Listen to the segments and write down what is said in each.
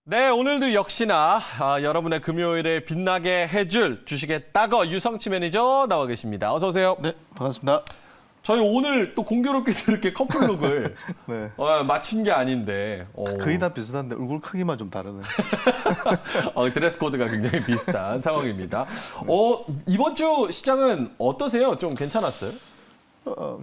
네, 오늘도 역시나 여러분의 금요일을 빛나게 해줄 주식의 따거 유성치 매니저 나와 계십니다. 어서 오세요. 네, 반갑습니다. 저희 오늘 또 공교롭게도 이렇게 커플룩을 네. 맞춘 게 아닌데 거의 다 비슷한데 얼굴 크기만 좀 다르네. 드레스 코드가 굉장히 비슷한 상황입니다. 이번 주 시장은 어떠세요? 좀 괜찮았어요?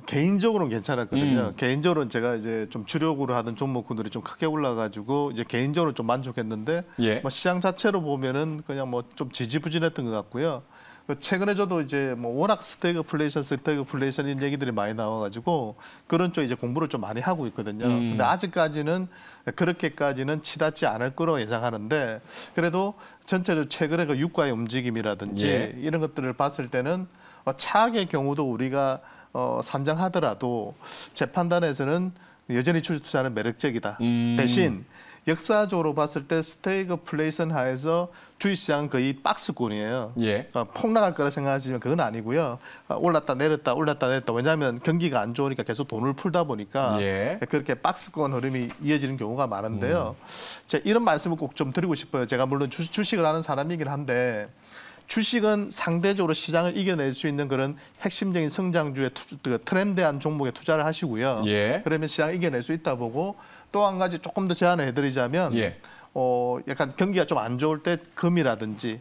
개인적으로는 괜찮았거든요. 개인적으로는 제가 이제 좀 주력으로 하던 종목군들이 좀 크게 올라가지고 이제 개인적으로 좀 만족했는데 예. 뭐 시장 자체로 보면은 그냥 뭐 좀 지지부진했던 것 같고요. 최근에 저도 이제 뭐 워낙 스태그플레이션 이런 얘기들이 많이 나와가지고 그런 쪽 이제 공부를 좀 많이 하고 있거든요. 근데 아직까지는 그렇게까지는 치닫지 않을 거로 예상하는데 그래도 전체적으로 최근에 그 유가의 움직임이라든지 예. 이런 것들을 봤을 때는 차악의 경우도 우리가 산정하더라도 제 판단에서는 여전히 주식 투자는 매력적이다. 대신 역사적으로 봤을 때 스태그플레이션 하에서 주식시장은 거의 박스권이에요. 예. 폭락할 거라 생각하시면 그건 아니고요. 올랐다 내렸다 올랐다 내렸다. 왜냐하면 경기가 안 좋으니까 계속 돈을 풀다 보니까 예. 그렇게 박스권 흐름이 이어지는 경우가 많은데요. 제가 이런 말씀을 꼭 좀 드리고 싶어요. 제가 물론 주식을 하는 사람이긴 한데 주식은 상대적으로 시장을 이겨낼 수 있는 그런 핵심적인 성장주의 트렌드한 종목에 투자를 하시고요. 예. 그러면 시장을 이겨낼 수 있다 보고 또 한 가지 조금 더 제안을 해드리자면 예. 약간 경기가 좀 안 좋을 때 금이라든지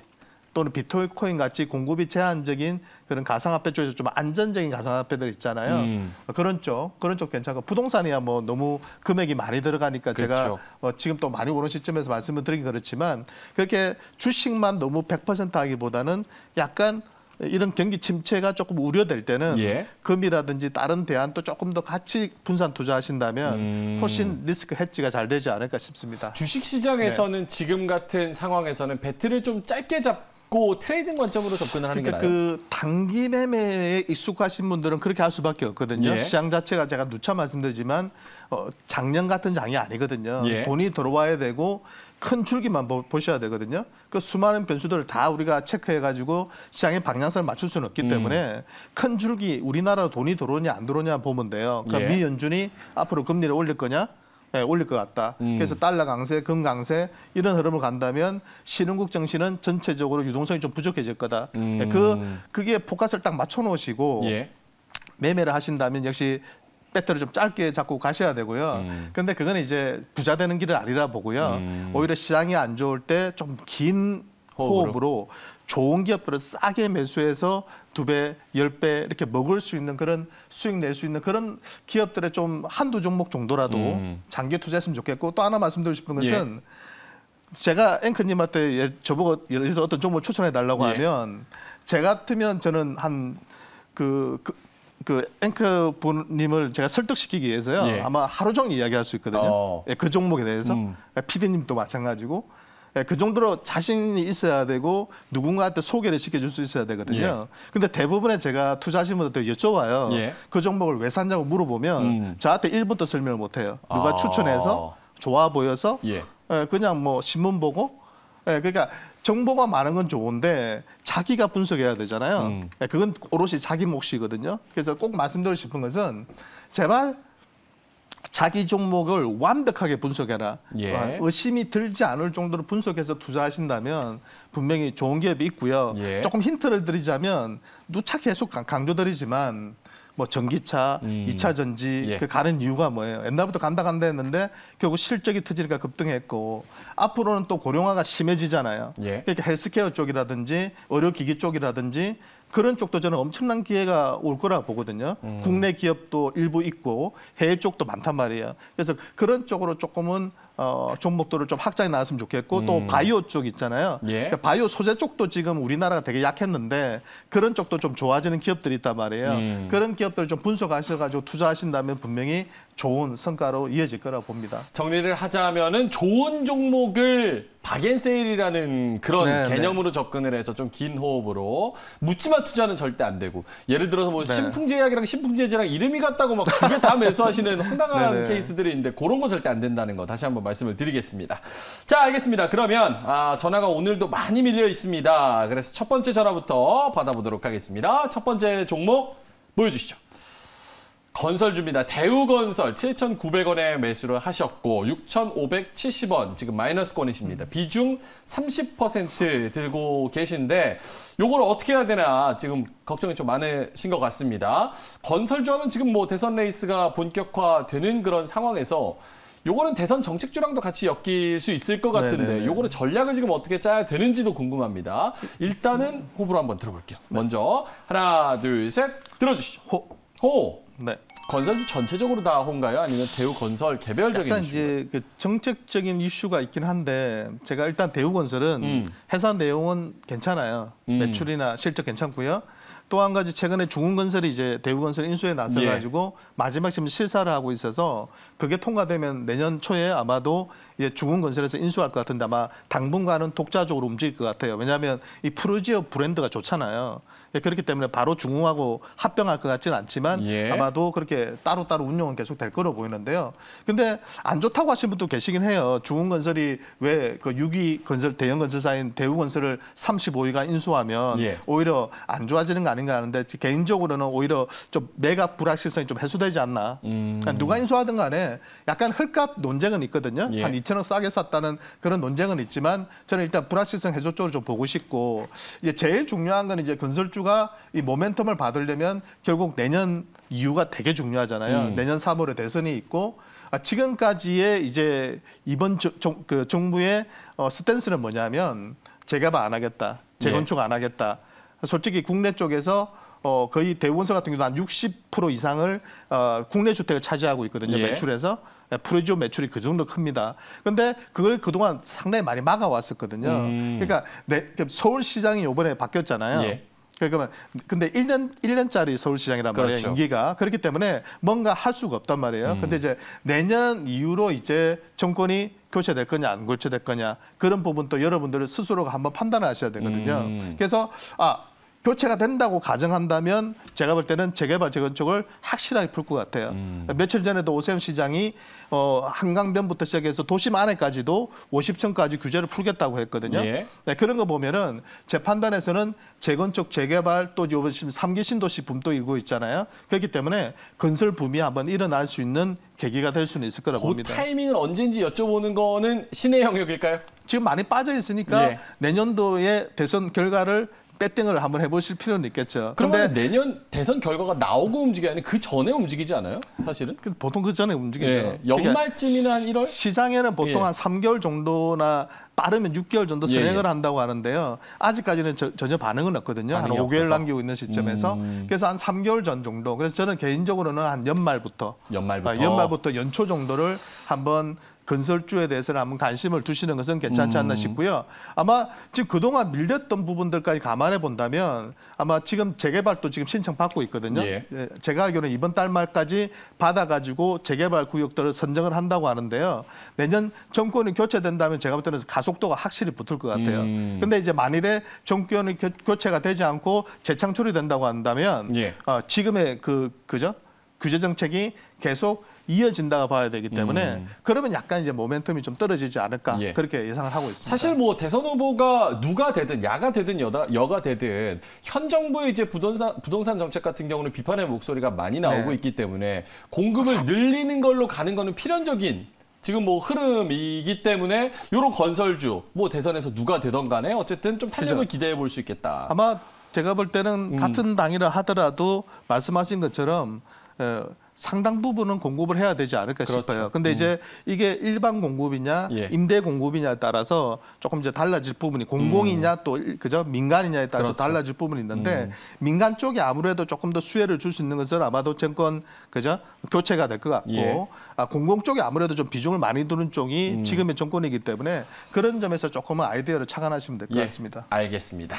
또는 비트코인 같이 공급이 제한적인 그런 가상화폐 쪽에서 좀 안전적인 가상화폐들 있잖아요. 그런 쪽 괜찮고 부동산이야 뭐 너무 금액이 많이 들어가니까 그렇죠. 제가 지금 또 많이 오른 시점에서 말씀을 드리긴 그렇지만 그렇게 주식만 너무 100% 하기보다는 약간 이런 경기 침체가 조금 우려될 때는 예. 금이라든지 다른 대안도 조금 더 같이 분산 투자하신다면 훨씬 리스크 해지가 잘 되지 않을까 싶습니다. 주식 시장에서는 지금 같은 상황에서는 배틀을 좀 짧게 잡고 트레이딩 관점으로 접근을 하는 게 나아요? 그 단기 매매에 익숙하신 분들은 그렇게 할 수밖에 없거든요. 예. 시장 자체가 제가 누차 말씀드리지만 작년 같은 장이 아니거든요. 예. 돈이 들어와야 되고 큰 줄기만 보셔야 되거든요. 그 수많은 변수들을 다 우리가 체크해가지고 시장의 방향성을 맞출 수는 없기 때문에 큰 줄기 우리나라로 돈이 들어오냐 안 들어오냐 보면 돼요. 그러니까 예. 미 연준이 앞으로 금리를 올릴 거냐? 네, 올릴 것 같다. 그래서 달러 강세, 금 강세 이런 흐름을 간다면 신흥국 정신은 전체적으로 유동성이 좀 부족해질 거다. 그게 포커스를 딱 맞춰 놓으시고 예. 매매를 하신다면 역시 배터를 좀 짧게 잡고 가셔야 되고요. 그런데 그건 이제 부자 되는 길은 아니라 보고요. 오히려 시장이 안 좋을 때 좀 긴 호흡으로 좋은 기업들을 싸게 매수해서 2배, 10배 이렇게 먹을 수 있는 그런 수익 낼 수 있는 그런 기업들의 좀 한두 종목 정도라도 장기 투자했으면 좋겠고 또 하나 말씀드리고 싶은 것은 제가 앵커님한테 저보고 예를 들어서 어떤 종목을 추천해 달라고 하면 제 같으면 저는 한 그 앵커 분님을 제가 설득시키기 위해서요. 아마 하루 종일 이야기할 수 있거든요. 그 종목에 대해서. PD님도 마찬가지고. 그 정도로 자신이 있어야 되고 누군가한테 소개를 시켜줄 수 있어야 되거든요. 근데 대부분의 제가 투자하시는 분들한테 여쭤봐요. 그 종목을 왜 샀냐고 물어보면 저한테 1분도 설명을 못해요. 누가 추천해서 좋아 보여서 그냥 뭐 신문 보고 그러니까 정보가 많은 건 좋은데 자기가 분석해야 되잖아요. 그건 오롯이 자기 몫이거든요. 그래서 꼭 말씀드리고 싶은 것은 제발 자기 종목을 완벽하게 분석해라. 의심이 들지 않을 정도로 분석해서 투자하신다면 분명히 좋은 기업이 있고요. 조금 힌트를 드리자면 누차 계속 강조드리지만 뭐 전기차, 2차 전지 그 가는 이유가 뭐예요? 옛날부터 간다 했는데 결국 실적이 터지니까 급등했고 앞으로는 또 고령화가 심해지잖아요. 그러니까 헬스케어 쪽이라든지 의료기기 쪽이라든지 그런 쪽도 저는 엄청난 기회가 올 거라 보거든요. 국내 기업도 일부 있고 해외 쪽도 많단 말이에요. 그래서 그런 쪽으로 조금은 종목들을 좀 확장해 나왔으면 좋겠고 또 바이오 쪽 있잖아요. 그러니까 바이오 소재 쪽도 지금 우리나라가 되게 약했는데 그런 쪽도 좀 좋아지는 기업들이 있단 말이에요. 그런 기업들을 좀 분석하셔가지고 투자하신다면 분명히 좋은 성과로 이어질 거라고 봅니다. 정리를 하자면은 좋은 종목을 박앤세일이라는 그런 개념으로 접근을 해서 좀 긴 호흡으로 묻지마 투자는 절대 안 되고 예를 들어서 뭐 신풍제약이랑 신풍제제랑 이름이 같다고 막 두 개 다 매수하시는 황당한 케이스들이 있는데 그런 거 절대 안 된다는 거 다시 한번 말씀을 드리겠습니다. 자, 알겠습니다. 그러면 전화가 오늘도 많이 밀려 있습니다. 그래서 첫 번째 전화부터 받아보도록 하겠습니다. 첫 번째 종목 보여주시죠. 건설주입니다. 대우건설 7,900원에 매수를 하셨고 6,570원 지금 마이너스권이십니다. 비중 30% 들고 계신데 요걸 어떻게 해야 되나 지금 걱정이 좀 많으신 것 같습니다. 건설주는 지금 뭐 대선 레이스가 본격화되는 그런 상황에서 요거는 대선 정책주랑도 같이 엮일 수 있을 것 같은데 네네네. 요거는 전략을 지금 어떻게 짜야 되는지도 궁금합니다. 일단은 호불호 한번 들어볼게요. 먼저 하나, 둘, 셋 들어주시죠. 호. 네. 건설주 전체적으로 다 호인가요? 아니면 대우건설 개별적인 약간 이슈? 이제 그 정책적인 이슈가 있긴 한데 제가 일단 대우건설은 회사 내용은 괜찮아요. 매출이나 실적 괜찮고요. 또 한 가지 최근에 중흥건설이 이제 대우건설 인수에 나서가지고 마지막 지금 실사를 하고 있어서 그게 통과되면 내년 초에 아마도 이제 중흥건설에서 인수할 것 같은데 아마 당분간은 독자적으로 움직일 것 같아요. 왜냐하면 이 프루지오 브랜드가 좋잖아요. 그렇기 때문에 바로 중흥하고 합병할 것 같지는 않지만 아마도 그렇게 따로따로 운영은 계속 될 거로 보이는데요. 근데 안 좋다고 하신 분도 계시긴 해요. 중흥건설이 왜 그 6위 건설 대형 건설사인 대우건설을 35위가 인수하면 오히려 안 좋아지는 거 아닌가 하는데 개인적으로는 오히려 좀 매각 불확실성이 좀 해소되지 않나. 그러니까 누가 인수하든 간에 약간 헐값 논쟁은 있거든요. 한 2천억 싸게 샀다는 그런 논쟁은 있지만 저는 일단 불확실성 해소 쪽으로 좀 보고 싶고 이제 제일 중요한 건 이제 건설주가 이 모멘텀을 받으려면 결국 내년 이후가 되게 중요하잖아요. 내년 3월에 대선이 있고 지금까지의 이제 이번 그 정부의 스탠스는 뭐냐면 재개발 안 하겠다, 재건축 안 하겠다. 솔직히 국내 쪽에서 거의 대우건설 같은 경우도 한 60% 이상을 국내 주택을 차지하고 있거든요. 매출에서. 프로지오 매출이 그 정도 큽니다. 근데 그걸 그동안 상당히 많이 막아왔었거든요. 그러니까 서울시장이 이번에 바뀌었잖아요. 그러니까 근데 1년짜리 서울시장이란 말이에요. 임기가. 그렇기 때문에 뭔가 할 수가 없단 말이에요. 근데 이제 내년 이후로 이제 정권이 교체될 거냐 안 교체될 거냐 그런 부분도 여러분들 스스로가 한번 판단을 하셔야 되거든요. 그래서 교체가 된다고 가정한다면 제가 볼 때는 재개발, 재건축을 확실하게 풀 것 같아요. 며칠 전에도 오세훈 시장이 한강변부터 시작해서 도심 안에까지도 50층까지 규제를 풀겠다고 했거든요. 네, 그런 거 보면은 제 판단에서는 재건축, 재개발 또 요번 3기 신도시 붐도 일고 있잖아요. 그렇기 때문에 건설 붐이 한번 일어날 수 있는 계기가 될 수는 있을 거라고 봅니다. 그 타이밍을 언제인지 여쭤보는 거는 신의 영역일까요? 지금 많이 빠져 있으니까 내년도에 대선 결과를 배팅을 한번 해보실 필요는 있겠죠. 그러면 내년 대선 결과가 나오고 움직여야 하는 그 전에 움직이지 않아요? 사실은? 보통 그 전에 움직이죠. 연말쯤이나 한 1월? 시장에는 보통 한 3개월 정도나 빠르면 6개월 정도 선행을 한다고 하는데요. 아직까지는 전혀 반응은 없거든요. 한 5개월 남기고 있는 시점에서. 그래서 한 3개월 전 정도. 그래서 저는 개인적으로는 한 연말부터 연초 정도를 한번 건설주에 대해서는 한번 관심을 두시는 것은 괜찮지 않나 싶고요. 아마 지금 그동안 밀렸던 부분들까지 감안해 본다면 아마 지금 재개발도 지금 신청받고 있거든요. 제가 알기로는 이번 달 말까지 받아가지고 재개발 구역들을 선정을 한다고 하는데요. 내년 정권이 교체된다면 제가 볼 때는 가속도가 확실히 붙을 것 같아요. 근데 이제 만일에 정권이 교체가 되지 않고 재창출이 된다고 한다면 지금의 규제 정책이 계속 이어진다고 봐야 되기 때문에 그러면 약간 이제 모멘텀이 좀 떨어지지 않을까 그렇게 예상을 하고 있습니다. 사실 뭐 대선 후보가 누가 되든 야가 되든 여가 되든 현 정부의 이제 부동산 정책 같은 경우는 비판의 목소리가 많이 나오고 있기 때문에 공급을 늘리는 걸로 가는 거는 필연적인 지금 뭐 흐름이기 때문에 이런 건설주 뭐 대선에서 누가 되던 간에 어쨌든 좀 탄력을 기대해 볼 수 있겠다. 아마 제가 볼 때는 같은 당이라 하더라도 말씀하신 것처럼 상당 부분은 공급을 해야 되지 않을까 싶어요. 근데 이제 이게 일반 공급이냐 임대 공급이냐에 따라서 조금 이제 달라질 부분이 공공이냐 또 민간이냐에 따라서 달라질 부분이 있는데 민간 쪽이 아무래도 조금 더 수혜를 줄 수 있는 것은 아마도 정권 교체가 될 것 같고 공공 쪽이 아무래도 좀 비중을 많이 두는 쪽이 지금의 정권이기 때문에 그런 점에서 조금은 아이디어를 착안하시면 될 것 같습니다. 알겠습니다.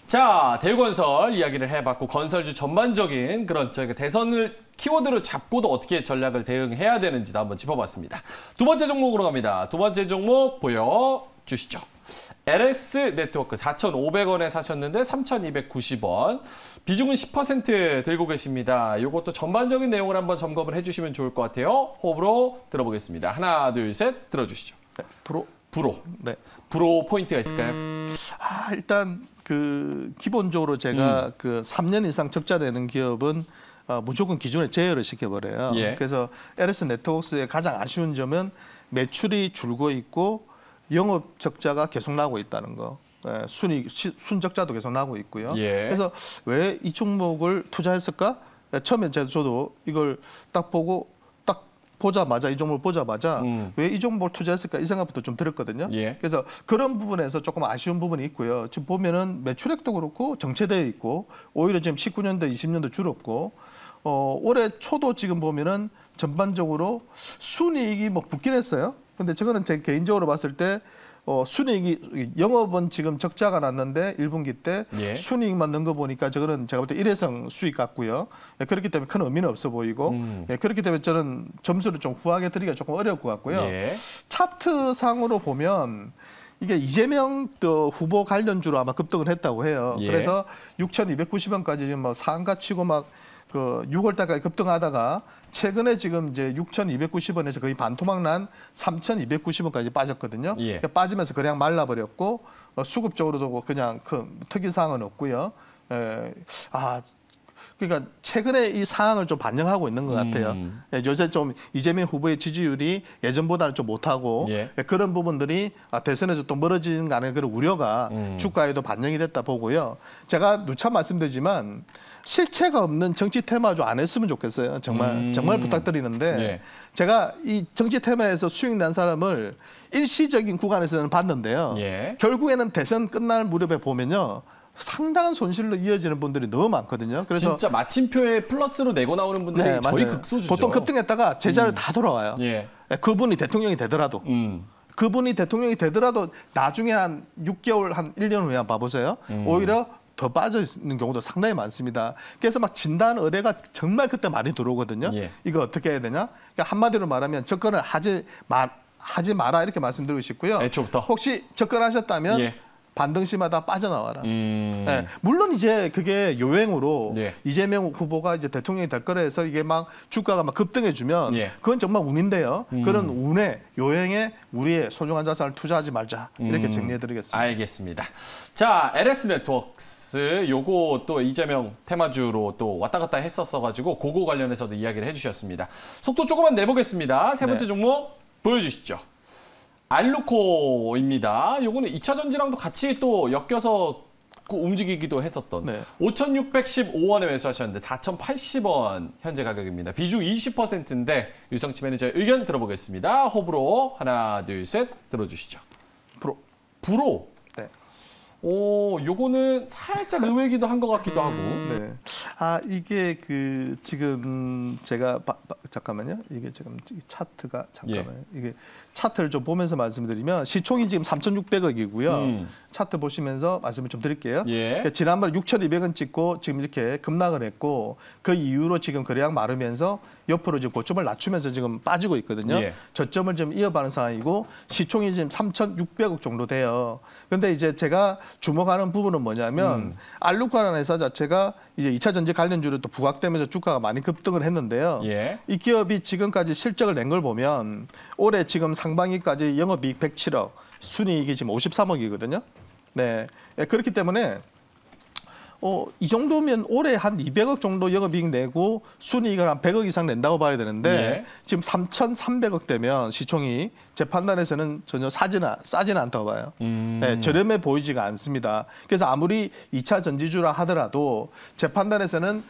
자, 대우건설 이야기를 해봤고 건설주 전반적인 그런 저희가 대선을 키워드로 잡고도 어떻게 전략을 대응해야 되는지도 한번 짚어봤습니다. 두 번째 종목으로 갑니다. 두 번째 종목 보여주시죠. LS 네트워크 4,500원에 사셨는데 3,290원. 비중은 10% 들고 계십니다. 이것도 전반적인 내용을 한번 점검을 해주시면 좋을 것 같아요. 호흡으로 들어보겠습니다. 하나, 둘, 셋 들어주시죠. 불호. 불호 포인트가 있을까요? 일단 기본적으로 제가 3년 이상 적자 내는 기업은 무조건 기존에 제어를 시켜버려요. 예. 그래서 LS 네트워크스의 가장 아쉬운 점은 매출이 줄고 있고 영업 적자가 계속 나고 있다는 거. 순적자도 계속 나고 있고요. 예. 그래서 왜 이 종목을 투자했을까? 처음에 저도 이걸 딱 보자마자 이 종목을 보자마자 왜 이 종목을 투자했을까 이 생각부터 좀 들었거든요. 예. 그래서 그런 부분에서 조금 아쉬운 부분이 있고요. 지금 보면은 매출액도 그렇고 정체되어 있고 오히려 지금 19년도, 20년도 줄었고 올해 초도 지금 보면은 전반적으로 순이익이 뭐 붙긴 했어요. 근데 저거는 제 개인적으로 봤을 때 순이익이 영업은 지금 적자가 났는데 1분기 때 예. 순이익만 넣은 거 보니까 저거는 제가 볼 때 일회성 수익 같고요. 그렇기 때문에 큰 의미는 없어 보이고 그렇기 때문에 저는 점수를 좀 후하게 드리기가 조금 어려울 것 같고요. 예. 차트상으로 보면 이게 이재명 후보 관련주로 아마 급등을 했다고 해요. 예. 그래서 6,290원까지 지금 뭐 상한가 치고 막 6월 달까지 급등하다가 최근에 지금 이제 6,290원에서 거의 반토막 난 3,290원까지 빠졌거든요. 예. 그러니까 빠지면서 그냥 말라버렸고 수급적으로도 그냥 큰 특이사항은 없고요. 그러니까 최근에 이 상황을 좀 반영하고 있는 것 같아요. 요새 좀 이재명 후보의 지지율이 예전보다는 좀 못하고 예. 그런 부분들이 대선에서 또 멀어지는 거 아니냐 그런 우려가 주가에도 반영이 됐다 보고요. 제가 누차 말씀드리지만 실체가 없는 정치 테마주 안 했으면 좋겠어요. 정말 부탁드리는데 예. 제가 이 정치 테마에서 수익 난 사람을 일시적인 구간에서는 봤는데요. 예. 결국에는 대선 끝날 무렵에 보면요. 상당한 손실로 이어지는 분들이 너무 많거든요. 그래서 진짜 마침표에 플러스로 내고 나오는 분들이 거의 극소수죠. 보통 급등했다가 제자를 다 돌아와요. 예. 그분이 대통령이 되더라도. 그분이 대통령이 되더라도 나중에 한 6개월, 한 1년 후에 한번 봐보세요. 오히려 더 빠져 있는 경우도 상당히 많습니다. 그래서 막 진단 의뢰가 정말 그때 많이 들어오거든요. 예. 이거 어떻게 해야 되냐? 그러니까 한마디로 말하면 접근을 하지 마라 이렇게 말씀드리고 싶고요. 애초부터. 혹시 접근하셨다면 예. 반등시마다 빠져나와라. 네, 물론 이제 그게 요행으로 예. 이재명 후보가 이제 대통령이 될 거라 해서 이게 막 주가가 막 급등해주면 예. 그건 정말 운인데요. 그런 운에 요행에 우리의 소중한 자산을 투자하지 말자 이렇게 정리해드리겠습니다. 알겠습니다. 자, LS 네트워크스 요거 또 이재명 테마주로 또 왔다 갔다 했었어가지고 그거 관련해서도 이야기를 해주셨습니다. 속도 조금만 내보겠습니다. 세 번째 네. 종목 보여주시죠. 알루코입니다. 요거는 2차 전지랑도 같이 또 엮여서 움직이기도 했었던 5,615원에 매수하셨는데 4,080원 현재 가격입니다. 비중 20%인데 유성치 매니저의 의견 들어보겠습니다. 호불호 하나, 둘, 셋 들어주시죠. 불호. 네. 요거는 살짝 의외기도 한 것 같기도 하고. 네. 이게 지금 제가 잠깐만요. 이게 지금 차트가 잠깐만요. 이게 차트를 좀 보면서 말씀드리면 시총이 지금 3,600억이고요. 차트 보시면서 말씀을 좀 드릴게요. 예. 그러니까 지난번에 6,200원 찍고 지금 이렇게 급락을 했고 그 이후로 지금 거래량 마르면서 옆으로 지금 고점을 낮추면서 지금 빠지고 있거든요. 예. 저점을 좀 이어가는 상황이고 시총이 지금 3,600억 정도 돼요. 근데 이제 제가 주목하는 부분은 뭐냐면 알루카라는 회사 자체가 이제 2차 전지 관련주로 또 부각되면서 주가가 많이 급등을 했는데요. 예. 이 기업이 지금까지 실적을 낸 걸 보면 올해 지금 상반기까지 영업이익 107억, 순이익이 지금 53억이거든요. 네, 그렇기 때문에 이 정도면 올해 한 200억 정도 영업이익 내고 순이익을 한 100억 이상 낸다고 봐야 되는데 예. 지금 3,300억 되면 시총이 제 판단에서는 전혀 싸지는 않다고 봐요. 네, 저렴해 보이지가 않습니다. 그래서 아무리 2차 전지주라 하더라도 제 판단에서는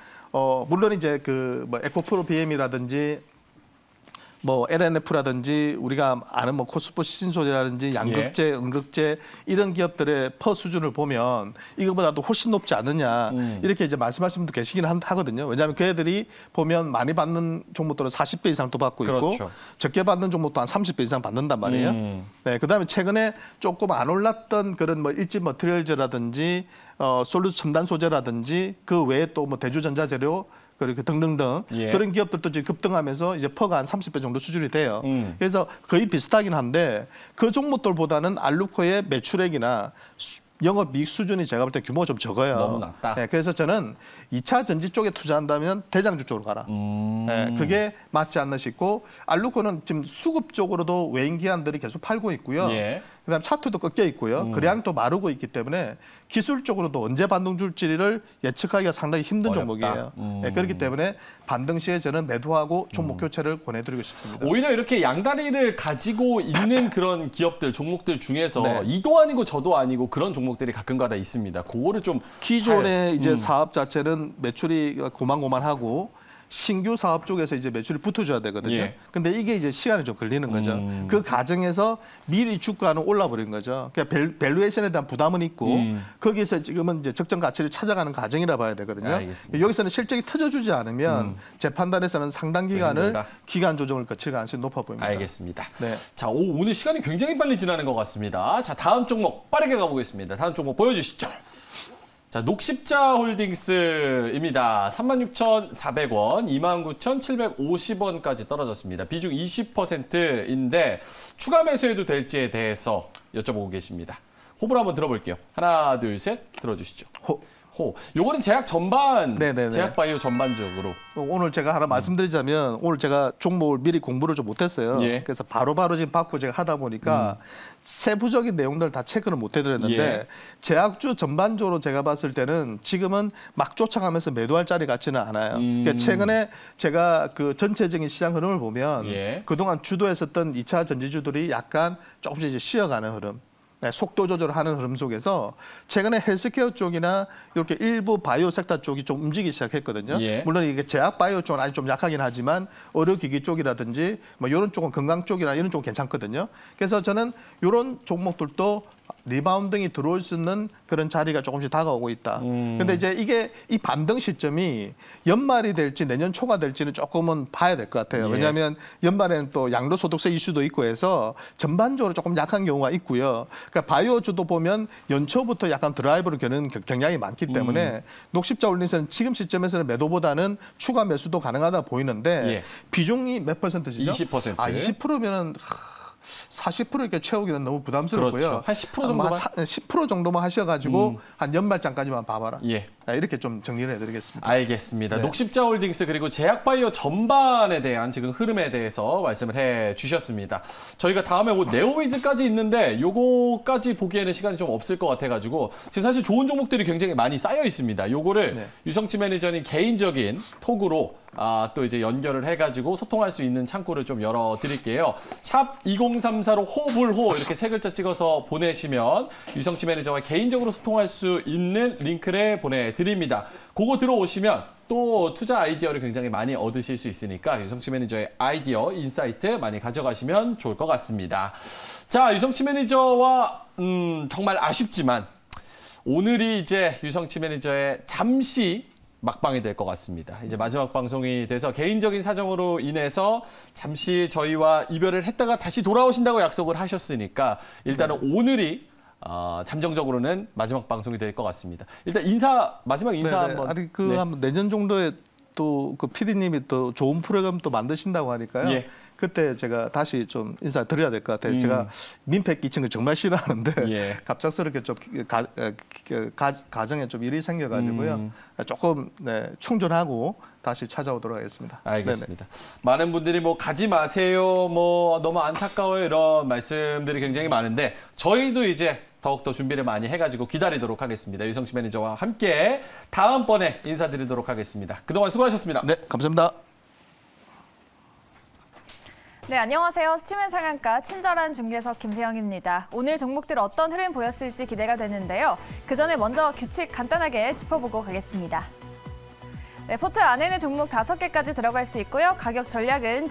물론 이제 뭐 에코프로 BM이라든지 뭐 LNF라든지 우리가 아는 뭐 코스모 신소재라든지 양극재, 음극재 이런 기업들의 퍼 수준을 보면 이거보다도 훨씬 높지 않느냐 이렇게 이제 말씀하시는 분도 계시긴 하거든요. 왜냐하면 그 애들이 보면 많이 받는 종목들은 40배 이상 또 받고 있고 그렇죠. 적게 받는 종목도 한 30배 이상 받는단 말이에요. 네, 그다음에 최근에 조금 안 올랐던 그런 뭐 일진 머티리얼즈라든지 솔루스 첨단 소재라든지 그 외에 또 뭐 대주전자재료 그리고 등등등 예. 그런 기업들도 지금 급등하면서 이제 퍼가 한 30배 정도 수준이 돼요. 그래서 거의 비슷하긴 한데 그 종목들보다는 알루코의 매출액이나 영업이익 수준이 제가 볼 때 규모가 좀 적어요. 너무 낮다. 네, 그래서 저는 2차 전지 쪽에 투자한다면 대장주 쪽으로 가라. 네, 그게 맞지 않나 싶고 알루코는 지금 수급 쪽으로도 외인 기관들이 계속 팔고 있고요. 예. 그다음 차트도 꺾여 있고요. 거래량도 마르고 있기 때문에 기술적으로도 언제 반등 줄지를 예측하기가 상당히 힘든 어렵다. 종목이에요. 네, 그렇기 때문에 반등 시에 저는 매도하고 종목 교체를 권해드리고 싶습니다. 오히려 이렇게 양다리를 가지고 있는 그런 기업들, 종목들 중에서 네. 이도 아니고 저도 아니고 그런 종목들이 가끔가다 있습니다. 그거를 좀 기존의 이제 사업 자체는 매출이 고만고만하고 신규 사업 쪽에서 이제 매출이 붙어줘야 되거든요. 예. 근데 이게 이제 시간이 좀 걸리는 거죠. 그 과정에서 미리 주가는 올라버린 거죠. 그러니까 밸류에이션에 대한 부담은 있고 거기서 지금은 이제 적정 가치를 찾아가는 과정이라 봐야 되거든요. 알겠습니다. 여기서는 실적이 터져주지 않으면 제 판단에서는 상당 기간을 기간 조정을 거칠 가능성이 높아 보입니다. 알겠습니다. 네. 자, 오늘 시간이 굉장히 빨리 지나는 것 같습니다. 자, 다음 종목 빠르게 가보겠습니다. 다음 종목 보여주시죠. 자, 녹십자홀딩스입니다. 36,400원, 29,750원까지 떨어졌습니다. 비중 20%인데 추가 매수해도 될지에 대해서 여쭤보고 계십니다. 호불호 한번 들어볼게요. 하나, 둘, 셋 들어주시죠. 호. 요거는 제약 전반, 네네네. 제약 바이오 전반적으로. 오늘 제가 하나 말씀드리자면 오늘 제가 종목을 미리 공부를 좀 못했어요. 예. 그래서 바로바로 지금 받고 제가 하다 보니까 세부적인 내용들을 다 체크를 못 해드렸는데 예. 제약주 전반적으로 제가 봤을 때는 지금은 막 쫓아가면서 매도할 자리 같지는 않아요. 그러니까 최근에 제가 그 전체적인 시장 흐름을 보면 예. 그동안 주도했었던 2차 전지주들이 약간 조금씩 이제 쉬어가는 흐름. 네, 속도 조절하는 흐름 속에서 최근에 헬스케어 쪽이나 이렇게 일부 바이오 섹터 쪽이 좀 움직이기 시작했거든요. 예. 물론 이게 제약 바이오 쪽은 아직 좀 약하긴 하지만 의료기기 쪽이라든지 뭐 이런 쪽은 건강 쪽이나 이런 쪽은 괜찮거든요. 그래서 저는 이런 종목들도 리바운딩이 들어올 수 있는 그런 자리가 조금씩 다가오고 있다. 근데 이제 이게 이 반등 시점이 연말이 될지 내년 초가 될지는 조금은 봐야 될 것 같아요. 예. 왜냐하면 연말에는 또 양도소득세 이슈도 있고 해서 전반적으로 조금 약한 경우가 있고요. 그러니까 바이오주도 보면 연초부터 약간 드라이브를 겨는 경향이 많기 때문에 녹십자홀딩스는 지금 시점에서는 매도보다는 추가 매수도 가능하다 보이는데 예. 비중이 몇 %죠? 20%. 아, 20%면은 40% 이렇게 채우기는 너무 부담스럽고요. 그렇죠. 한 10% 정도만? 10% 정도만 하셔가지고 한 연말장까지만 봐봐라. 예. 이렇게 좀 정리를 해드리겠습니다. 알겠습니다. 네. 녹십자홀딩스 그리고 제약바이오 전반에 대한 지금 흐름에 대해서 말씀을 해주셨습니다. 저희가 다음에 뭐 네오위즈까지 있는데 요거까지 보기에는 시간이 좀 없을 것 같아가지고 지금 사실 좋은 종목들이 굉장히 많이 쌓여 있습니다. 요거를 네. 유성치 매니저님 개인적인 톡으로 또 이제 연결을 해가지고 소통할 수 있는 창구를 좀 열어드릴게요. 샵 2034로 호불호 이렇게 세 글자 찍어서 보내시면 유성치 매니저와 개인적으로 소통할 수 있는 링크를 보내드립니다. 그거 들어오시면 또 투자 아이디어를 굉장히 많이 얻으실 수 있으니까 유성치 매니저의 아이디어, 인사이트 많이 가져가시면 좋을 것 같습니다. 자, 유성치 매니저와 정말 아쉽지만 오늘이 이제 유성치 매니저의 잠시 막방이 될 것 같습니다. 이제 마지막 방송이 돼서 개인적인 사정으로 인해서 잠시 저희와 이별을 했다가 다시 돌아오신다고 약속을 하셨으니까 일단은 오늘이 잠정적으로는 마지막 방송이 될 것 같습니다. 일단 마지막 인사 한번. 아니 한번 내년 정도에 또 그 PD님이 또 좋은 프로그램 또 만드신다고 하니까요. 예. 그때 제가 다시 좀 인사드려야 될 것 같아요. 제가 민폐 끼친 걸 정말 싫어하는데 예. 갑작스럽게 좀 가정에 좀 일이 생겨가지고요. 조금 충전하고 다시 찾아오도록 하겠습니다. 알겠습니다. 네네. 많은 분들이 뭐 가지 마세요, 뭐 너무 안타까워요 이런 말씀들이 굉장히 많은데 저희도 이제 더욱더 준비를 많이 해가지고 기다리도록 하겠습니다. 유성치 매니저와 함께 다음번에 인사드리도록 하겠습니다. 그동안 수고하셨습니다. 네, 감사합니다. 네, 안녕하세요. 스치맨 상한가 친절한 중개석 김세영입니다. 오늘 종목들 어떤 흐름 보였을지 기대가 되는데요. 그 전에 먼저 규칙 간단하게 짚어보고 가겠습니다. 네, 포트 안에는 종목 5개까지 들어갈 수 있고요. 가격 전략은